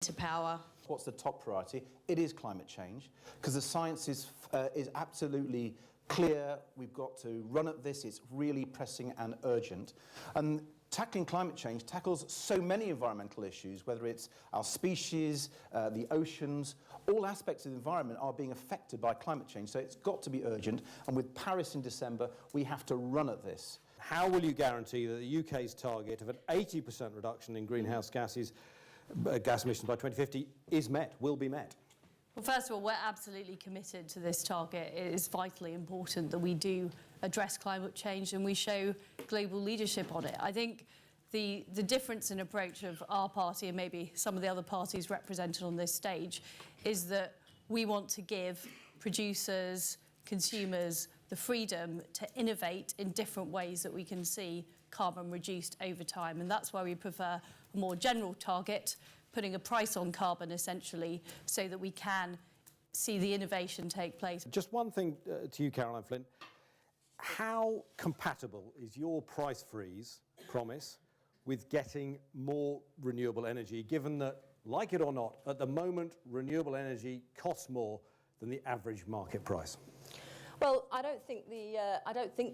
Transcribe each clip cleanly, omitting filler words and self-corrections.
to power. What's the top priority? It is climate change, because the science is absolutely clear. We've got to run at this. It's really pressing and urgent. And tackling climate change tackles so many environmental issues, whether it's our species, the oceans. All aspects of the environment are being affected by climate change, so it's got to be urgent. And with Paris in December, we have to run at this. How will you guarantee that the UK's target of an 80% reduction in greenhouse gas emissions by 2050 is met, will be met? Well, first of all, we're absolutely committed to this target. It is vitally important that we do address climate change and we show global leadership on it. I think the difference in approach of our party and maybe some of the other parties represented on this stage is that we want to give producers, consumers, the freedom to innovate in different ways that we can see carbon reduced over time. And that's why we prefer a more general target, putting a price on carbon essentially, so that we can see the innovation take place. Just one thing to you, Caroline Flint. How compatible is your price freeze promise with getting more renewable energy, given that, like it or not, at the moment, renewable energy costs more than the average market price? Well, I don't think the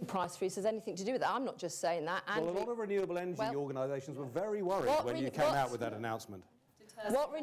price freeze has anything to do with that. I'm not just saying that. Well, a lot of renewable energy organisations were very worried when you came out with that announcement. What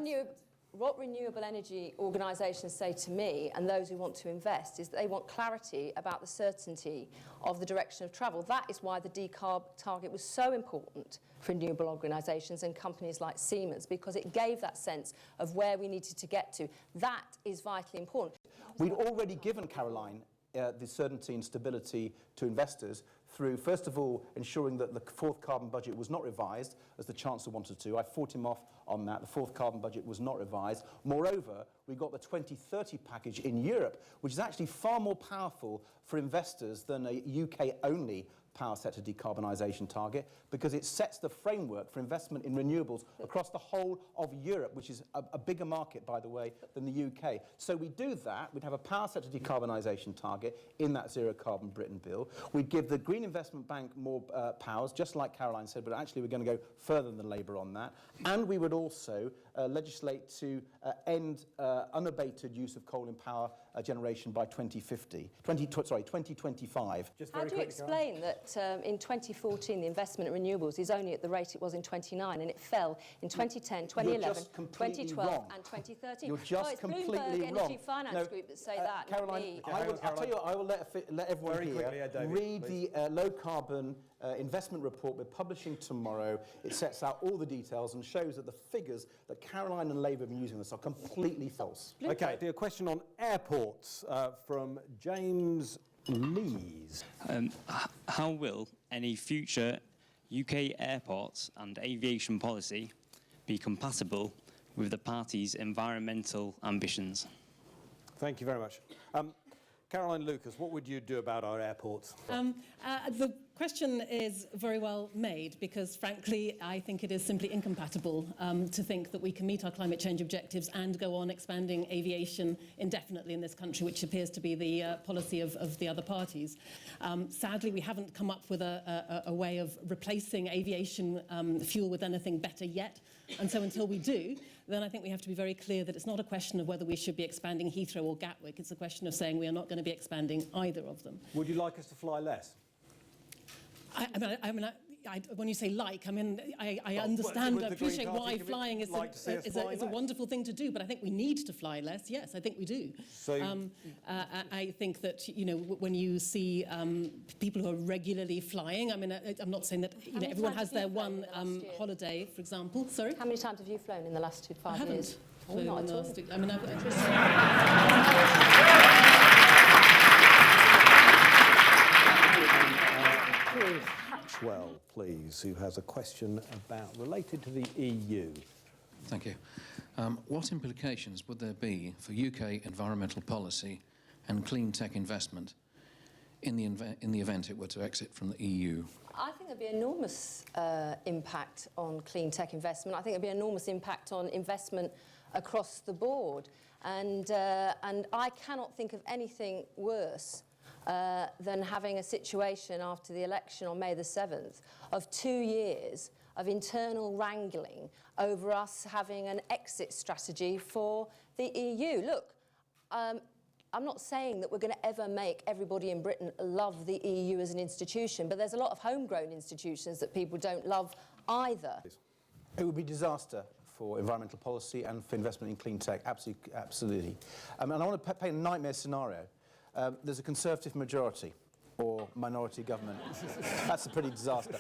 renewable energy organisations say to me and those who want to invest is that they want clarity about the certainty of the direction of travel. That is why the decarb target was so important for renewable organisations and companies like Siemens, because it gave that sense of where we needed to get to. That is vitally important. We'd already given Caroline the certainty and stability to investors through, first of all, ensuring that the fourth carbon budget was not revised, as the Chancellor wanted to. I fought him off on that. The fourth carbon budget was not revised. Moreover, we got the 2030 package in Europe, which is actually far more powerful for investors than a UK-only power sector decarbonisation target, because it sets the framework for investment in renewables across the whole of Europe, which is a bigger market, by the way, than the UK. So we do that. We'd have a power sector decarbonisation target in that zero carbon Britain bill. We'd give the Green Investment Bank more powers, just like Caroline said, but actually we're going to go further than Labour on that. And we would also legislate to end unabated use of coal in power generation by 2025. How do you explain that in 2014 the investment in renewables is only at the rate it was in 2009, and it fell in 2010, 2011, 2012 and 2013? You're just completely wrong. It's Bloomberg Energy Finance Group that say that. Caroline, I'll tell you, I will let everyone here read the low carbon investment report we're publishing tomorrow. It sets out all the details and shows that the figures that Caroline and Labour have been using this are completely false. Okay, a question on airports from James Lees. How will any future UK airports and aviation policy be compatible with the party's environmental ambitions? Thank you very much. Caroline Lucas, what would you do about our airports? The question is very well made, because frankly I think it is simply incompatible to think that we can meet our climate change objectives and go on expanding aviation indefinitely in this country, which appears to be the policy of the other parties. Sadly, we haven't come up with a way of replacing aviation fuel with anything better yet, and so until we do, then I think we have to be very clear that it's not a question of whether we should be expanding Heathrow or Gatwick. It's a question of saying we are not going to be expanding either of them. Would you like us to fly less? When you say like, I understand, I appreciate why flying is a wonderful thing to do, but I think we need to fly less. Yes, I think we do. So I think that, when you see people who are regularly flying, I'm not saying that everyone has their one holiday, for example. Sorry? How many times have you flown in the last 5 years? I haven't. Not at all. Hatchwell, please, who has a question related to the EU. Thank you. What implications would there be for UK environmental policy and clean tech investment in the event it were to exit from the EU? I think there'd be enormous impact on clean tech investment. I think there'd be enormous impact on investment across the board. And I cannot think of anything worse than having a situation after the election on May the 7th of 2 years of internal wrangling over us having an exit strategy for the EU. Look, I'm not saying that we're going to ever make everybody in Britain love the EU as an institution, but there's a lot of homegrown institutions that people don't love either. It would be disaster for environmental policy and for investment in clean tech, absolutely. Absolutely. And I want to paint a nightmare scenario. There's a Conservative majority or minority government. That's a pretty disaster.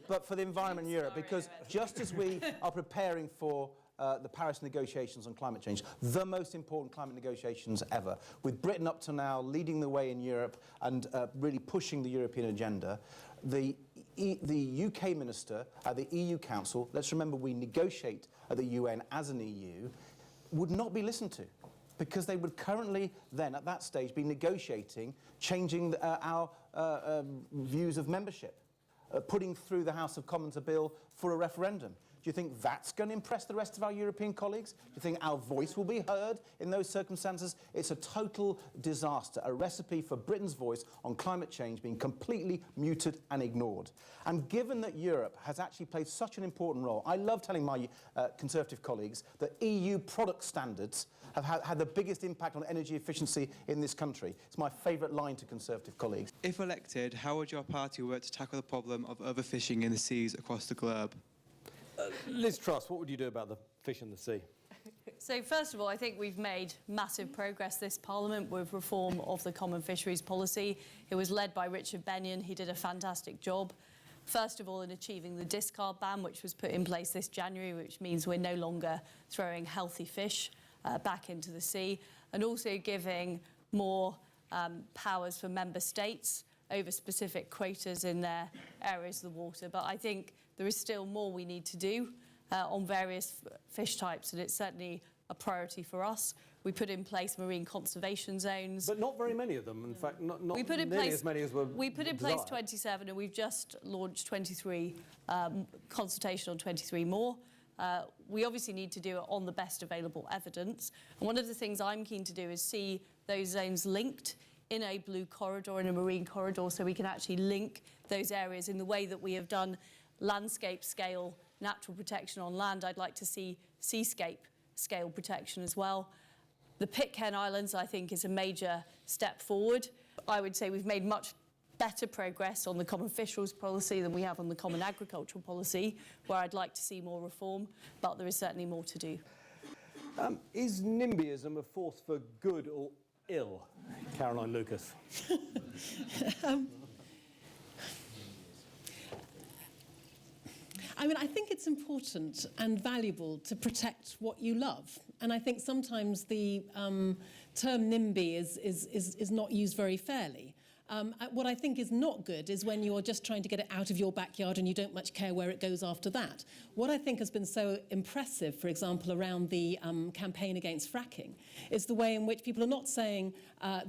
But for the environment in Europe, because just as we are preparing for the Paris negotiations on climate change, the most important climate negotiations ever, with Britain up to now leading the way in Europe and really pushing the European agenda, the UK minister at the EU Council, let's remember we negotiate at the UN as an EU, would not be listened to, because they would currently then, at that stage, be negotiating, changing our views of membership, putting through the House of Commons a bill for a referendum. Do you think that's going to impress the rest of our European colleagues? Do you think our voice will be heard in those circumstances? It's a total disaster, a recipe for Britain's voice on climate change being completely muted and ignored. And given that Europe has actually played such an important role, I love telling my Conservative colleagues that EU product standards have had the biggest impact on energy efficiency in this country. It's my favourite line to Conservative colleagues. If elected, how would your party work to tackle the problem of overfishing in the seas across the globe? Liz Truss, what would you do about the fish in the sea? So first of all, I think we've made massive progress this Parliament with reform of the Common Fisheries Policy. It was led by Richard Bennion. He did a fantastic job. First of all, in achieving the discard ban, which was put in place this January, which means we're no longer throwing healthy fish back into the sea, and also giving more powers for member states over specific quotas in their areas of the water. But I think there is still more we need to do on various fish types, and it's certainly a priority for us. We put in place marine conservation zones. But not very many of them. In fact, not we put in nearly place, as many as were We put in place desired. 27, and we've just launched 23, consultation on 23 more. We obviously need to do it on the best available evidence. And one of the things I'm keen to do is see those zones linked in a blue corridor, in a marine corridor, so we can actually link those areas in the way that we have done landscape scale natural protection on land. I'd like to see seascape scale protection as well. The Pitcairn Islands, I think, is a major step forward. I would say we've made much better progress on the Common Fisheries Policy than we have on the Common Agricultural Policy, where I'd like to see more reform, but there is certainly more to do. Is NIMBYism a force for good or ill? Caroline Lucas. I mean, I think it's important and valuable to protect what you love. And I think sometimes the term NIMBY is not used very fairly. What I think is not good is when you're just trying to get it out of your backyard and you don't much care where it goes after that. What I think has been so impressive, for example, around the campaign against fracking, is the way in which people are not saying,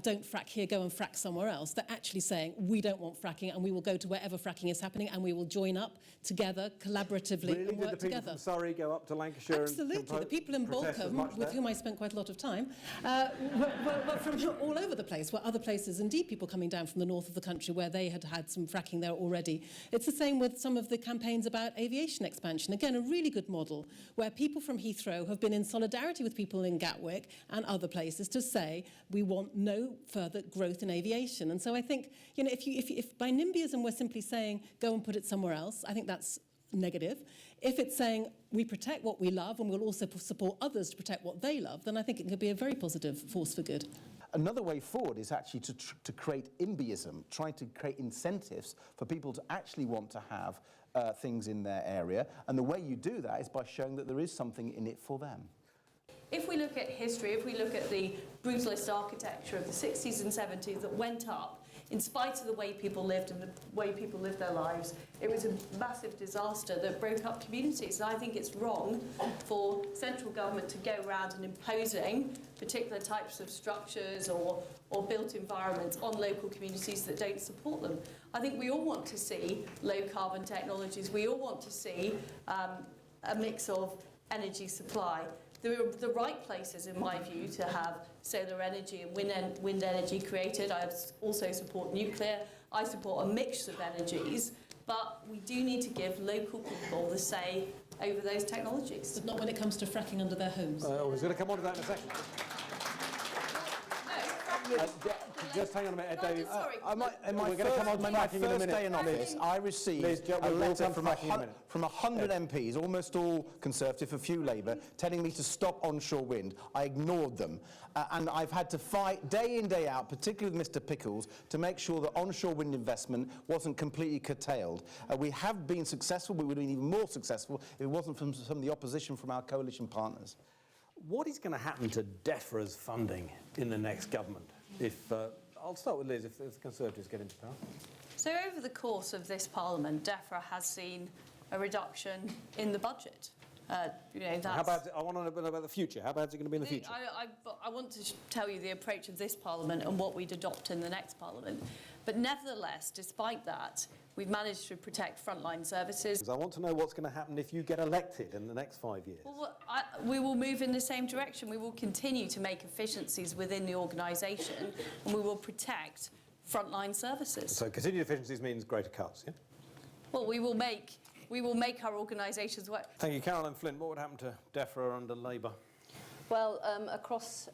don't frack here, go and frack somewhere else. They're actually saying, we don't want fracking and we will go to wherever fracking is happening and we will join up together, collaboratively, Really? and work Did the people together. from Surrey go up to Lancashire Absolutely. and The people in protest as Bolcombe, much with there? whom I spent quite a lot of time, were from all over the place, were other places, indeed people coming down from the north of the country where they had had some fracking there already. It's the same with some of the campaigns about aviation expansion. Again, a really good model where people from Heathrow have been in solidarity with people in Gatwick and other places to say we want no further growth in aviation. And so I think, you know, if by NIMBYism we're simply saying go and put it somewhere else, I think that's negative. If it's saying we protect what we love and we'll also support others to protect what they love, then I think it could be a very positive force for good. Another way forward is actually to create NIMBYism, trying to create incentives for people to actually want to have things in their area. And the way you do that is by showing that there is something in it for them. If we look at history, if we look at the brutalist architecture of the 60s and 70s that went up, in spite of the way people lived and the way people lived their lives, it was a massive disaster that broke up communities. And I think it's wrong for central government to go around and imposing particular types of structures or built environments on local communities that don't support them. I think we all want to see low carbon technologies. We all want to see a mix of energy supply. There are the right places, in my view, to have solar energy and wind energy created. I also support nuclear. I support a mix of energies, but we do need to give local people the say over those technologies. But not when it comes to fracking under their homes. I was going to come on to that in a second. Just hang on a minute, Dave. In my We're going to come on to fracking in a first minute. day in office, I received a we'll letter come from to fracking in a minute. 100 MPs, almost all Conservative, a few Labour, telling me to stop onshore wind. I ignored them. And I've had to fight day in, day out, particularly with Mr Pickles, to make sure that onshore wind investment wasn't completely curtailed. We have been successful, but we would have been even more successful if it wasn't from some of the opposition from our coalition partners. What is going to happen to DEFRA's funding in the next government? If I'll start with Liz, if the Conservatives get into power. So over the course of this Parliament, DEFRA has seen a reduction in the budget. That's... How about, I want to know about the future. How bad is it going to be in the future? I want to tell you the approach of this Parliament and what we'd adopt in the next Parliament. But nevertheless, despite that, we've managed to protect frontline services. I want to know what's going to happen if you get elected in the next 5 years. Well, we will move in the same direction. We will continue to make efficiencies within the organisation and we will protect frontline services. So continued efficiencies means greater cuts, yeah? Well, we will make our organisations work. Thank you. Caroline Flint, what would happen to DEFRA under Labour? Well, across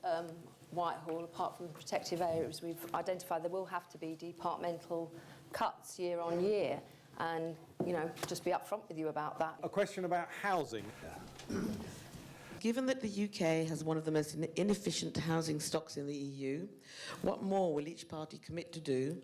Whitehall, apart from the protective areas, we've identified there will have to be departmental cuts year on year, and just be upfront with you about that. A question about housing. Given that the UK has one of the most inefficient housing stocks in the EU, what more will each party commit to do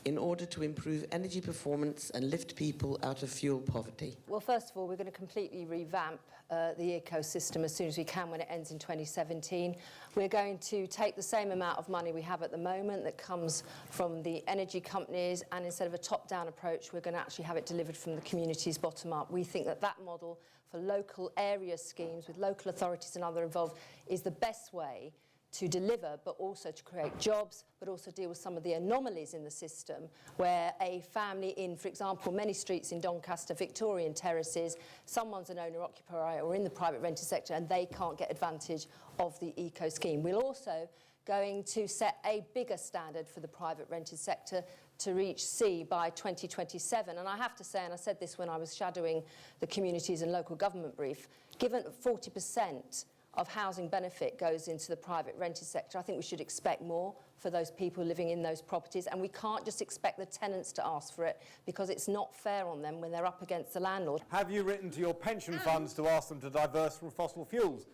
in order to improve energy performance and lift people out of fuel poverty? Well, first of all, we're going to completely revamp the ecosystem as soon as we can when it ends in 2017. We're going to take the same amount of money we have at the moment that comes from the energy companies, and instead of a top-down approach, we're going to actually have it delivered from the communities bottom up. We think that that model for local area schemes with local authorities and others involved is the best way to deliver, but also to create jobs, but also deal with some of the anomalies in the system where a family in, for example, many streets in Doncaster, Victorian terraces, someone's an owner-occupier or in the private rented sector and they can't get advantage of the eco scheme. We're also going to set a bigger standard for the private rented sector to reach C by 2027. And I have to say, and I said this when I was shadowing the communities and local government brief, given 40% of housing benefit goes into the private rented sector, I think we should expect more for those people living in those properties, and we can't just expect the tenants to ask for it because it's not fair on them when they're up against the landlord. Have you written to your pension funds to ask them to divest from fossil fuels?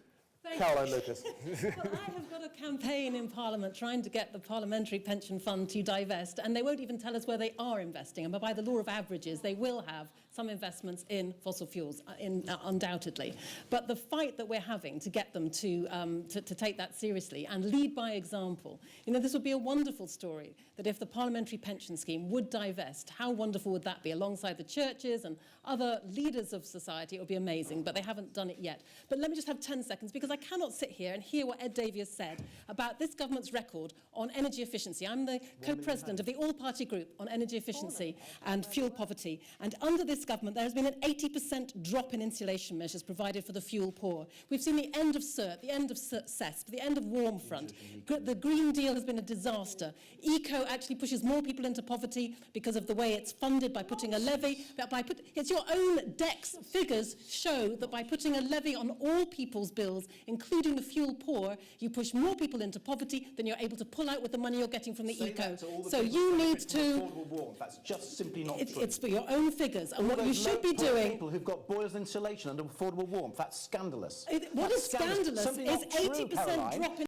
Caroline Lucas. Well, I have got a campaign in Parliament trying to get the Parliamentary Pension Fund to divest, and they won't even tell us where they are investing. And by the law of averages, they will have some investments in fossil fuels, undoubtedly. But the fight that we're having to get them to take that seriously and lead by example, this would be a wonderful story, that if the Parliamentary Pension Scheme would divest, how wonderful would that be? Alongside the churches and other leaders of society, it would be amazing, but they haven't done it yet. But let me just have 10 seconds, because I cannot sit here and hear what Ed Davey has said about this government's record on energy efficiency. I'm the co-president of the all-party group on energy efficiency and fuel poverty. And under this government, there has been an 80% drop in insulation measures provided for the fuel poor. We've seen the end of CERT, the end of CESP, the end of Warmfront. The Green Deal has been a disaster. Eco actually pushes more people into poverty because of the way it's funded by putting a levy. It's your own DEX figures show that by putting a levy on all people's bills, including the fuel poor, you push more people into poverty than you're able to pull out with the money you're getting from the eco. So you need to... That's just simply not true. It's for your own figures. And what you should be doing... people who've got boilers and insulation under affordable warmth, that's scandalous. What is scandalous is 80% drop in